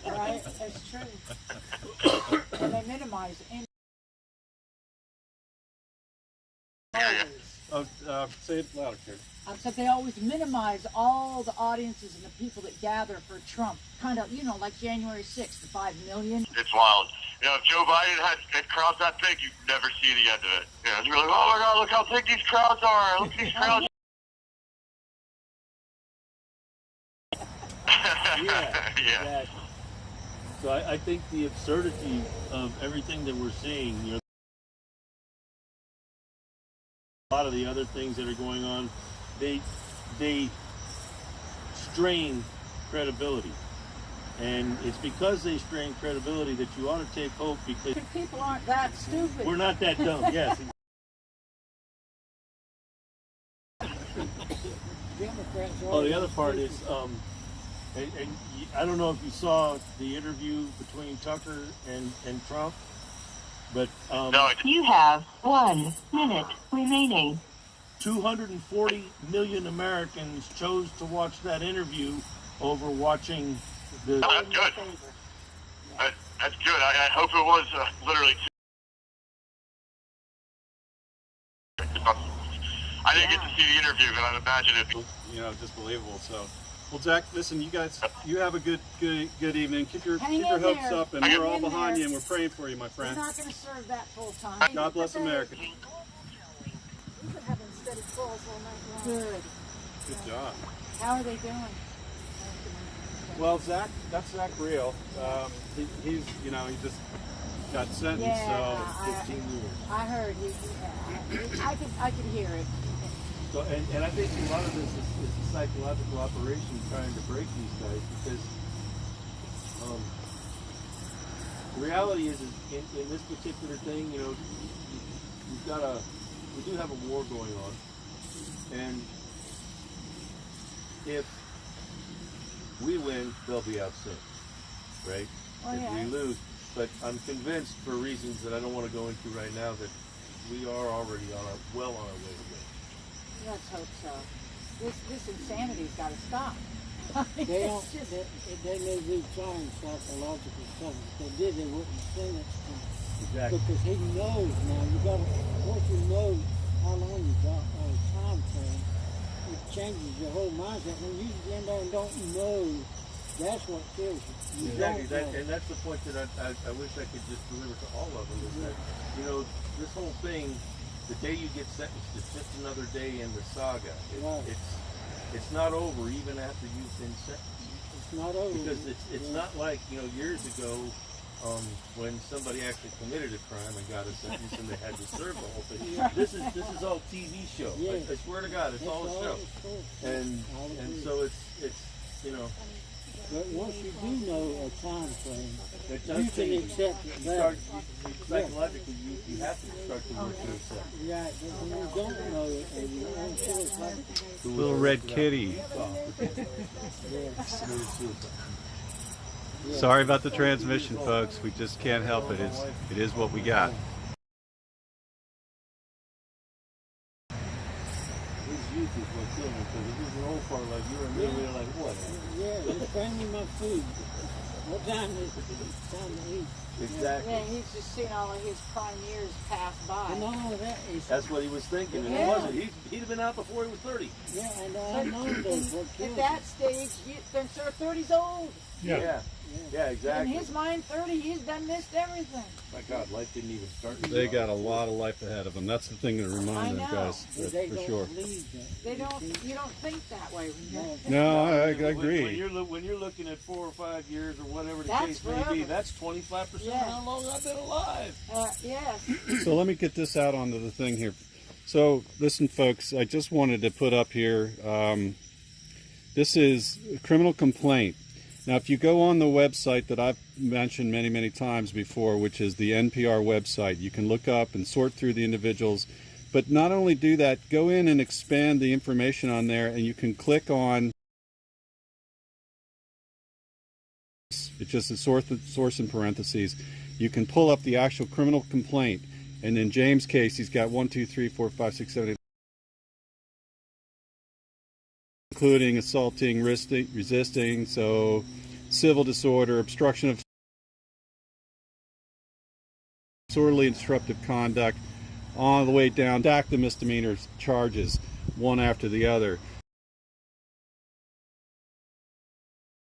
Right, that's true. And they minimize any. yeah. Oh, say it louder, Karen. I said they always minimize all the audiences and the people that gather for Trump. Kind of, like January 6th, the 5 million. It's wild. You know, if Joe Biden had crowds that big, you'd never see the end of it. You know, you're like, oh my God, look how big these crowds are. Look at these crowds. Yeah, Yeah. exactly. So I think the absurdity of everything that we're seeing, a lot of the other things that are going on, they strain credibility. And it's because they strain credibility that you ought to take hope, because People aren't that stupid. we're not that dumb. Yes. Democrats Oh, the other part is, I don't know if you saw the interview between Tucker and Trump, but No, You have 1 minute remaining. 240 million Americans chose to watch that interview over watching the. no, that's good. That's good. I hope it was literally I didn't get to see the interview, but I'd imagine it. Just believable. So, well, Zach, listen, you guys, you have a good evening. Keep your Hang hopes in there. up, and Hang we're all in behind there. you, and we're praying for you, my We're friend. not going to serve that full time. God bless America. We've been having steady calls all night long. Good. Good job. How are they doing? Well, that's Zach Real. He's, he just got sentenced, Yeah, so 15 years. I heard I could hear it. So, and I think a lot of this is a psychological operation trying to break these guys, because the reality is in this particular thing, we do have a war going on, and if we win, they'll be out soon, right? Oh, if yeah. we lose, but I'm convinced, for reasons that I don't want to go into right now, that we are already well on our way to win. Let's hope so. This insanity's got to stop. They don't. It's just, They may be trying psychological stuff. If they did, they wouldn't sentence him. Exactly. Because he knows now. Once you know how long you got on a time frame, it changes your whole mindset. When you get in there and don't know, that's what kills you. You Exactly, don't know. and that's the point that I wish I could just deliver to all of them, is that, this whole thing, the day you get sentenced, it's just another day in the saga. Right. It's not over even after you've been sentenced. It's not over. Because it's not like, years ago, when somebody actually committed a crime and got a sentence and they had to serve the whole thing. This is all TV show. Yes. I swear to God, it's all a show. And so it's But once you do know a time frame, It you does can change. accept it You better. psychologically, you have to start to work to accept. Right, but when you don't know it, and you don't feel it's like, Little red kitty. Sorry about the transmission, folks. We just can't help it. It is what we got. His youth is what killed him, because if he was an old fart like you and me, we were like, what? yeah, just bring me my food. What time is it? It's time to eat. Exactly. Yeah, he's just seen all of his prime years pass by. And all of that is, That's what he was thinking, and Yeah. it wasn't. He'd have been out before he was 30. yeah, and I know those what At kills that stage, they're 30's old. Yeah, In exactly. his mind, 30, he's done missed everything. My God, life didn't even start. They got a lot of life ahead of them. That's the thing to I remind them, know. guys, But they for don't sure. believe that. They don't. You don't think that way. When you're, No, I When agree. you're looking at 4 or 5 years or whatever the That's case may be, forever. that's 25% Yeah. of how long I've been alive. yes. So let me get this out onto the thing here. So listen, folks, I just wanted to put up here, this is a criminal complaint. Now, if you go on the website that I've mentioned many, many times before, which is the NPR website, you can look up and sort through the individuals. But not only do that, go in and expand the information on there, and you can click on, it's just a source in parentheses. You can pull up the actual criminal complaint. And in James' case, he's got 1, 2, 3, 4, 5, 6, 7, 8, including assaulting, resisting, so civil disorder, obstruction of disorderly and disruptive conduct, on the way down, stack the misdemeanor charges, one after the other.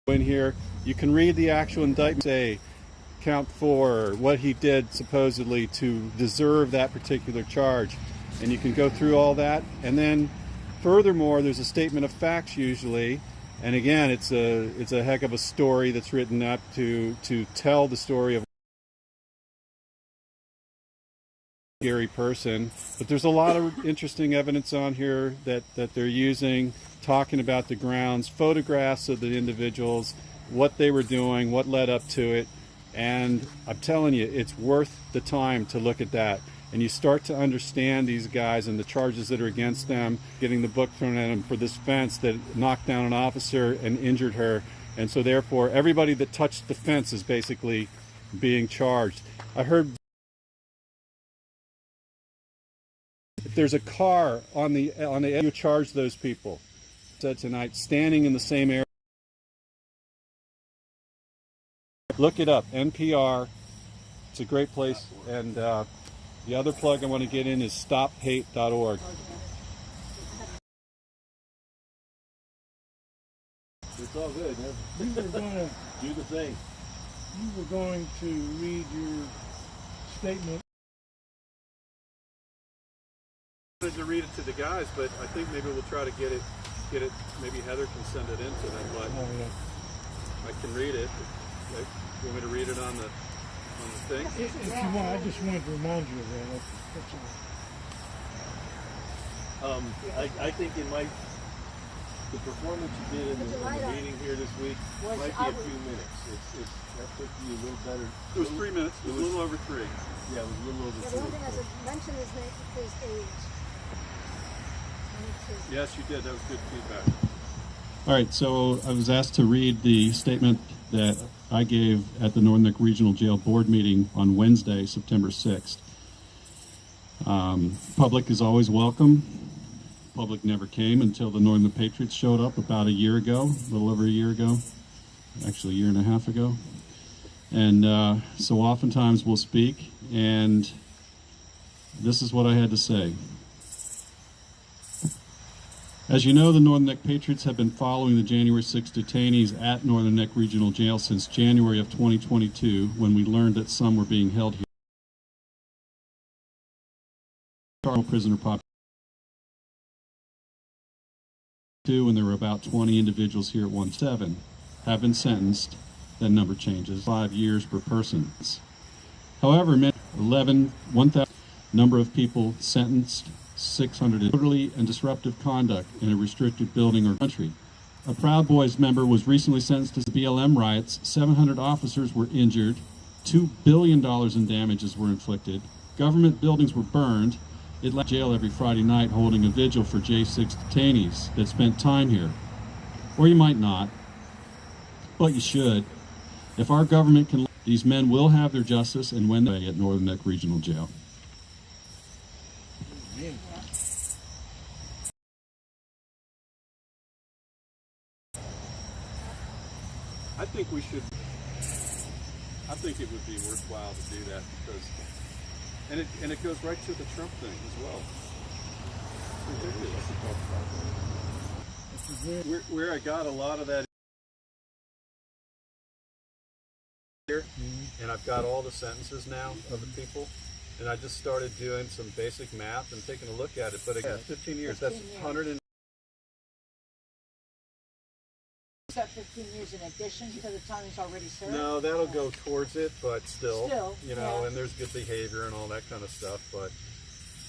In here, you can read the actual indictment, say, count 4, what he did supposedly to deserve that particular charge, and you can go through all that. And then furthermore, there's a statement of facts usually, and again, it's a heck of a story that's written up to tell the story of a scary person. But there's a lot of interesting evidence on here that they're using, talking about the grounds, photographs of the individuals, what they were doing, what led up to it. And I'm telling you, it's worth the time to look at that. And you start to understand these guys and the charges that are against them, getting the book thrown at them for this fence that knocked down an officer and injured her. And so therefore, everybody that touched the fence is basically being charged. I heard if there's a car on the you charge those people. Said tonight, standing in the same area. Look it up, NPR. It's a great place. And the other plug I want to get in is stophate.org. It's all good. You were going to Do the thing. read your statement. I wanted to read it to the guys, but I think maybe we'll try to get it. Maybe Heather can send it in to them, but I can read it. You want me to read it on the thing? If you want, I just wanted to remind you of that. That's all. I think it might. The performance you did in the meeting here this week might be a few minutes. That took you a little better. It was 3 minutes. It was a little over 3. Yeah, it was a little over Yeah, the 3. only thing I should mention is his age. Yes, you did. That was good feedback. All right, so I was asked to read the statement that I gave at the Northern Neck Regional Jail Board meeting on Wednesday, September 6th. Public is always welcome. Public never came until the Northern Neck Patriots showed up about a year ago, a little over a year ago, actually a year and a half ago. And so oftentimes we'll speak, and this is what I had to say. As you know, the Northern Neck Patriots have been following the January 6 detainees at Northern Neck Regional Jail since January of 2022, when we learned that some were being held here. Prisoner population, when there were about 20 individuals here at 1-7, have been sentenced. That number changes, 5 years per person. However, 1,000 number of people sentenced, 600 disorderly and disruptive conduct in a restricted building or country. A Proud Boys member was recently sentenced to BLM riots. 700 officers were injured. $2 billion in damages were inflicted. Government buildings were burned. It left jail every Friday night holding a vigil for J6 detainees that spent time here. Or you might not, but you should. If our government can, these men will have their justice and when they at Northern Neck Regional Jail. I think we should. I think it would be worthwhile to do that because, and it goes right to the Trump thing as well. It's ridiculous. Where I got a lot of that here, and I've got all the sentences now of the people, and I just started doing some basic math and taking a look at it. But again, 15 years. That's 100 and. Is that 15 years in addition to the time he's already served? No, that'll go towards it, but still, you know, yeah. and there's good behavior and all that kind of stuff. But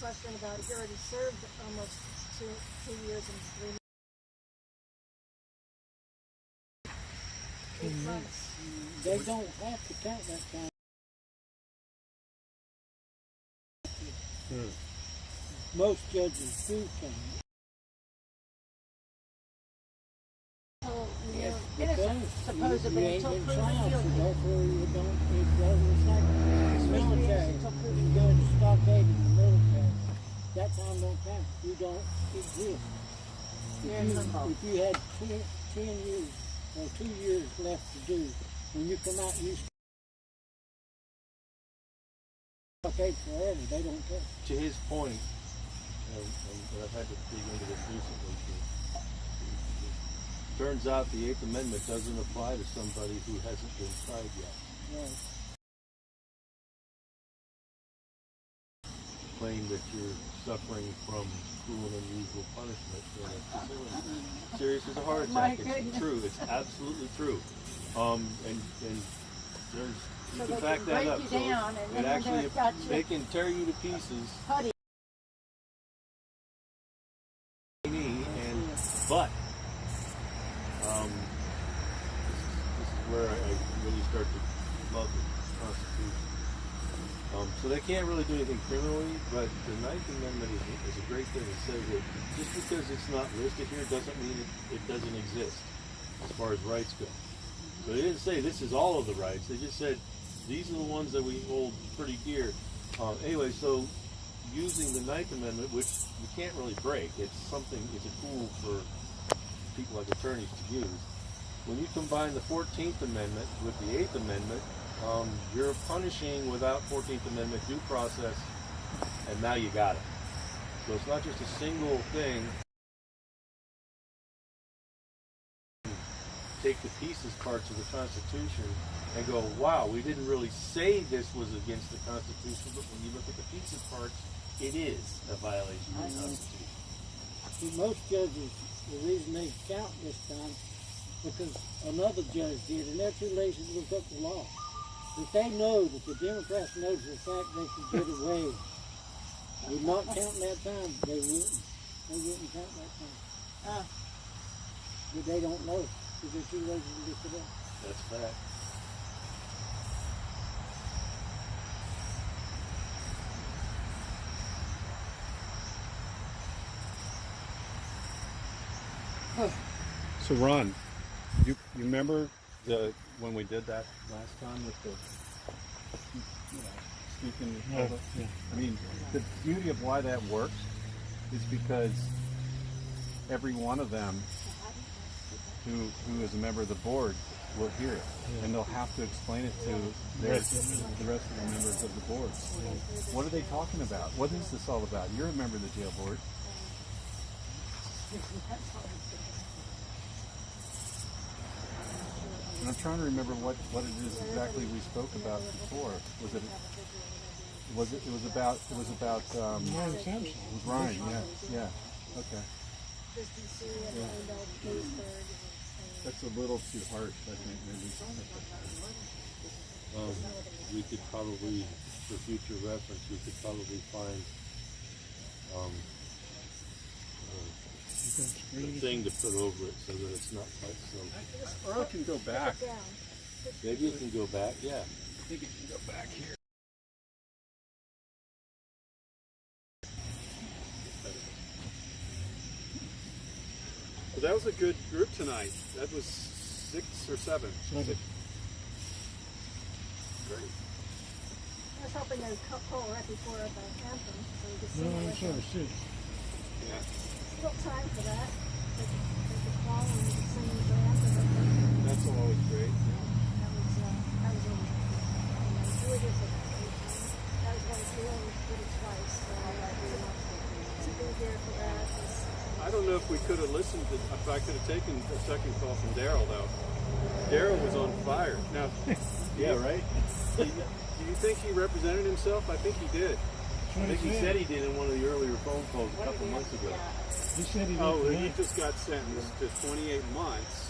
Question about it. He already served almost two years and 8 months. They don't have to count that time. Most judges do count. So, you know, Innocent, supposedly, you ain't until been proven tried, so guilty. therefore you don't, it doesn't, it's like military. Until You proven go guilty. to stockade in the military, that time don't count. You don't exist. You're in limbo. If you had 10 years or 2 years left to do, when you come out, you stockade forever. They don't care. To his point, and I've had to dig into this recently too, turns out the Eighth Amendment doesn't apply to somebody who hasn't been tried yet. Right. Claim that you're suffering from cruel and unusual punishment in a facility. Serious as a heart My attack. It's goodness. true. It's absolutely true. And there's you So can they back can that break up. you So down and it then actually they've got you they can tear you to pieces. putty. But this is where I really start to love the Constitution. So they can't really do anything criminally, but the Ninth Amendment is a great thing. It says that just because it's not listed here doesn't mean it doesn't exist as far as rights go. So they didn't say this is all of the rights. They just said these are the ones that we hold pretty dear. Anyway, so using the Ninth Amendment, which you can't really break, it's a tool for people like attorneys to use. When you combine the 14th Amendment with the 8th Amendment, you're punishing without 14th Amendment due process, and now you got it. So it's not just a single thing. Take the pieces parts of the Constitution and go, wow, we didn't really say this was against the Constitution, but when you look at the pieces parts, it is a violation of the Constitution. See, most judges, the reason they count this time, because another judge did, and they're too lazy to look up the law. If they know that the Democrats know for the fact they could get away with not counting that time, they wouldn't. They wouldn't count that time. But they don't know, because they're too lazy to look it up. That's fact. so Ron, you remember when we did that last time with the speaking? Yeah. I mean, the beauty of why that works is because every one of them who is a member of the board will hear it, and they'll have to explain it to the rest of the members of the board. What are they talking about? What is this all about? You're a member of the jail board. And I'm trying to remember what it is exactly we spoke about before. Was it about Ryan Sampson. it was Ryan, yeah. Okay. That's a little too harsh, I think, maybe. We could probably, for future reference, we could probably find thing to put over it so that it's not like some. Or it can go back. Down. Maybe it can go back. Yeah. I think it can go back here. Well, that was a good group tonight. That was 6 or 7. Seven. Great. I was hoping they'd pull right before the anthem so we could No, sing I'm with sort them. of sick. Yeah. Still time for that. They could call and we could sing the anthem with them. That's always great. Yeah. That was really, really good. That was one of really good advice. So to be here for that is. I don't know if we could have listened to, if I could have taken a second call from Daryl though. Daryl was on fire. Now, Yeah. Right. do you think he represented himself? I think he did. I think he said he did in one of the earlier phone calls a couple months ago. He said he Oh, didn't he want- just got sentenced to 28 months.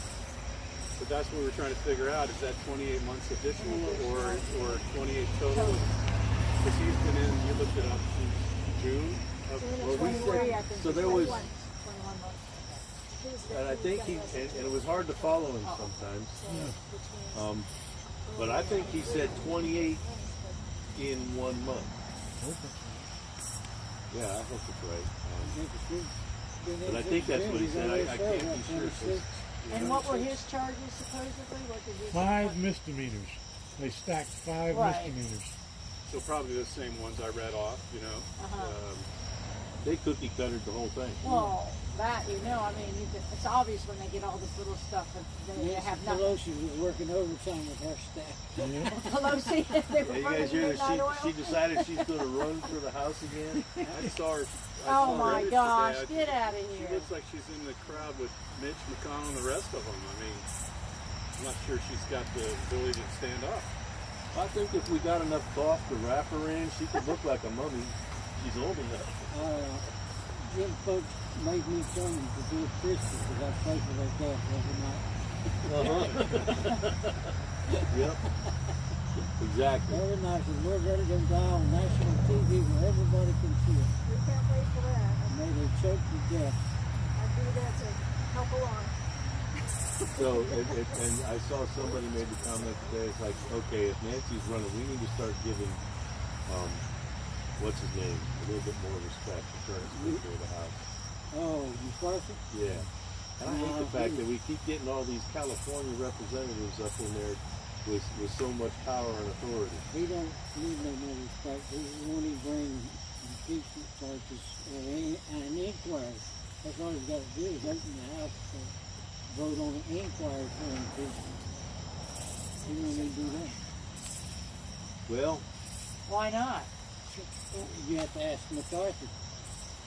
But that's what we're trying to figure out. Is that 28 months additional or 28 total? Because he's been in, you looked it up, since June of, Well, we 23, I said, think. so there was, 21 months. and I think and it was hard to follow him sometimes. But I think he said 28 in 1 month. Yeah, I hope it's right. But I think that's what he said. I can't be sure. And what were his charges supposedly? What did he 5 misdemeanors. They stacked 5 Right. misdemeanors. So probably the same ones I read off, you know. They cookie cuttered the whole thing. Well, that, you know, I mean, it's obvious when they get all this little stuff and they Nancy have nothing. Pelosi was working overtime with her staff. Yeah. Pelosi, they were Hey, you burning guys hear midnight oil. that she decided she's going to run for the House again? I saw her. Oh my gosh, today. get out of She here. looks like she's in the crowd with Mitch McConnell and the rest of them. I mean, I'm not sure she's got the ability to stand up. I think if we got enough cloth to wrap her in, she could look like a mummy. She's old enough. Jim folks made me come to do a Christmas because I pray for their death every night. Yep. Exactly. Every night, the Lord let it go down on national TV where everybody can see it. We can't wait for that. And may they choke to death. I'd do that to help along. So, and I saw somebody made the comment today. It's like, okay, if Nancy's running, we need to start giving, what's his name, a little bit more respect. The current Speaker of the House. Oh, McCarthy? Yeah. And I hate the fact that we keep getting all these California representatives up in there with so much power and authority. He don't need no more respect. He won't even bring impeachment charges or an inquiry. That's all he's got to do is open the House to vote on an inquiry for impeachment. He won't even do that. Well, Why not? You have to ask McCarthy.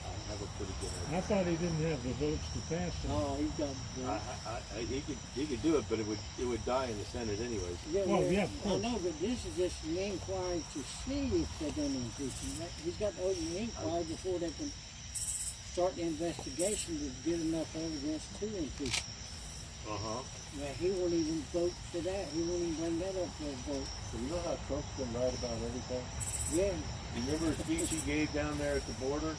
I have a pretty good idea. I thought he didn't have the votes to pass it. Oh, he's got the He could do it, but it would die in the Senate anyways. Yeah, Well, well, yeah, of I course. know, but this is just an inquiry to see if they're going to impeach him. He's got to open the inquiry before they can start the investigation to get enough evidence to impeach him. Now, he won't even vote for that. He won't even bring that up for a vote. So you know how Trump's been right about everything? Yeah. You remember his speech he gave down there at the border?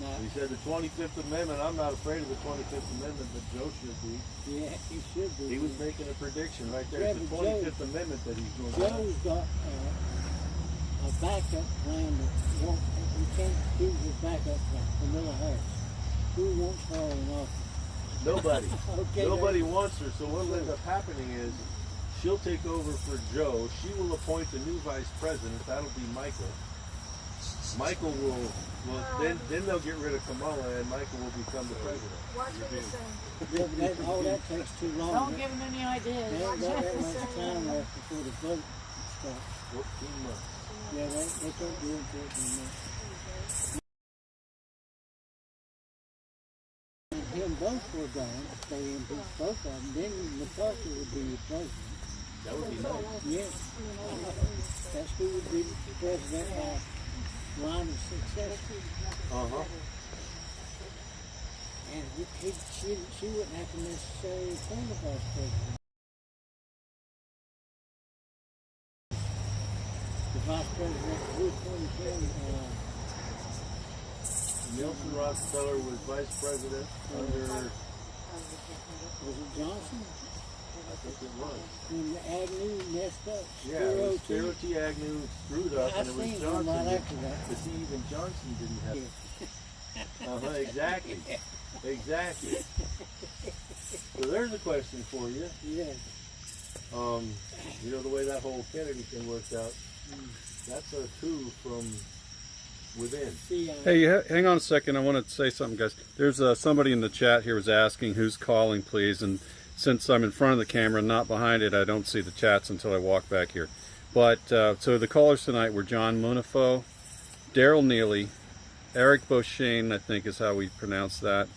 Now, He said the 25th Amendment, I'm not afraid of the 25th Amendment, but Joe should be. yeah, he should be. He was making a prediction right there. Yeah, It's the but Joe- 25th Amendment that he's going to Joe's got a backup plan that won't, he can't do his backup plan, Camilla Harris. Who wants her in office? Nobody. Okay, Nobody wants her. So what will end up happening is she'll take over for Joe. She will appoint a new vice president. That'll be Michael. Michael will then they'll get rid of Kamala and Michael will become the president. Watch what you're saying. Yeah, but that takes too long. Don't give him any They ideas. ain't got that much time left before the vote starts. 14 months. Yeah, they can't do it for 14 months. If them both were gone, if they impeached both of them, then McCarthy would be the president. That would be nice. Yes. That's who would be the president by line of success. And she wouldn't have to necessarily appoint a vice president. The vice president would appoint him Nelson Rockefeller was vice president under, Was it Johnson? I think it was. When Agnew messed up. Yeah, it was Spiro T. Agnew screwed up, I and it was seen Johnson. one right after that. But see, even Johnson didn't have. Exactly. Exactly. So there's a question for you. Yeah. You know the way that whole Kennedy thing worked out. That's a coup from within. Hey, hang on a second. I want to say something, guys. There's somebody in the chat here was asking who's calling, please. And since I'm in front of the camera, not behind it, I don't see the chats until I walk back here. But so the callers tonight were John Munafo, Daryl Neely, Eric Beauchesne, I think is how we pronounce that,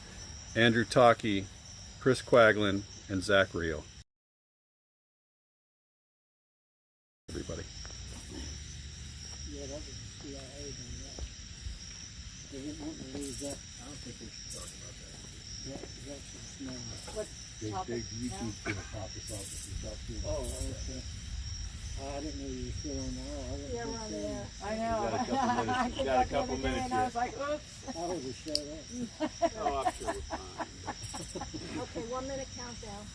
Andrew Taki, Chris Quaglin, and Zach Rio. Everybody. Yeah, that was CIA on that. They didn't want to lose that. I don't think we should talk about that. That's small. Big YouTube's gonna pop us off if we stop doing Oh, okay. I didn't know you were still on the air. Yeah, we're on the air. I know. You got a couple minutes. And I was like, oops. I was just shut up. Oh, I'm sure we're fine. Okay, 1 minute countdown.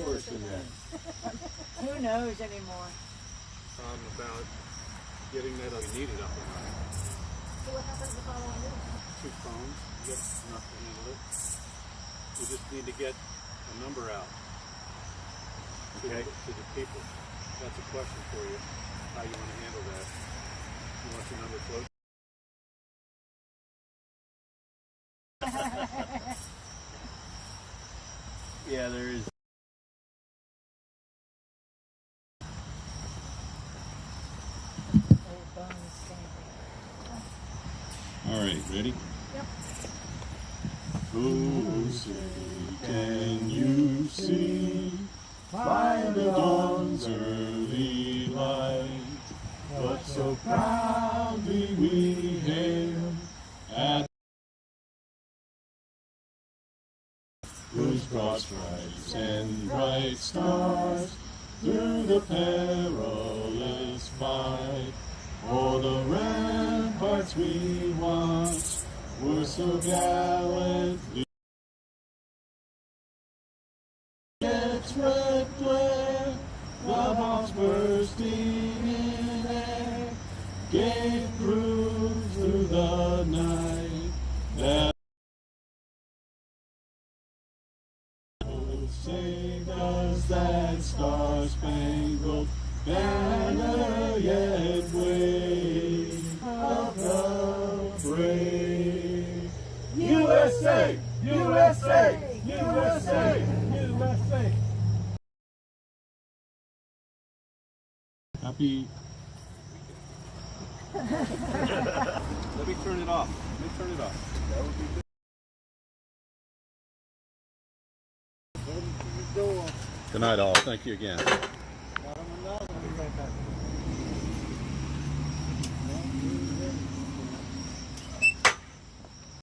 Worse than that. Who knows anymore? About getting that we needed up and running. So what happens if I want to do? 2 phones, you got enough to handle it. We just need to get a number out to the people. That's a question for you, how you want to handle that. You want your number close? Yeah, there is. All right, ready? Yep. Oh, say, can you see by the dawn's early light what so proudly we hail at whose broad stripes and bright stars through the perilous fight o'er the ramparts we watched were so gallantly. Its red glare, the bombs bursting in air, gave proof through the night that saved us, that star-spangled banner yet wave above the brave. USA! USA! USA! USA! Happy. Let me turn it off. That would be good. Good night, all. Thank you again.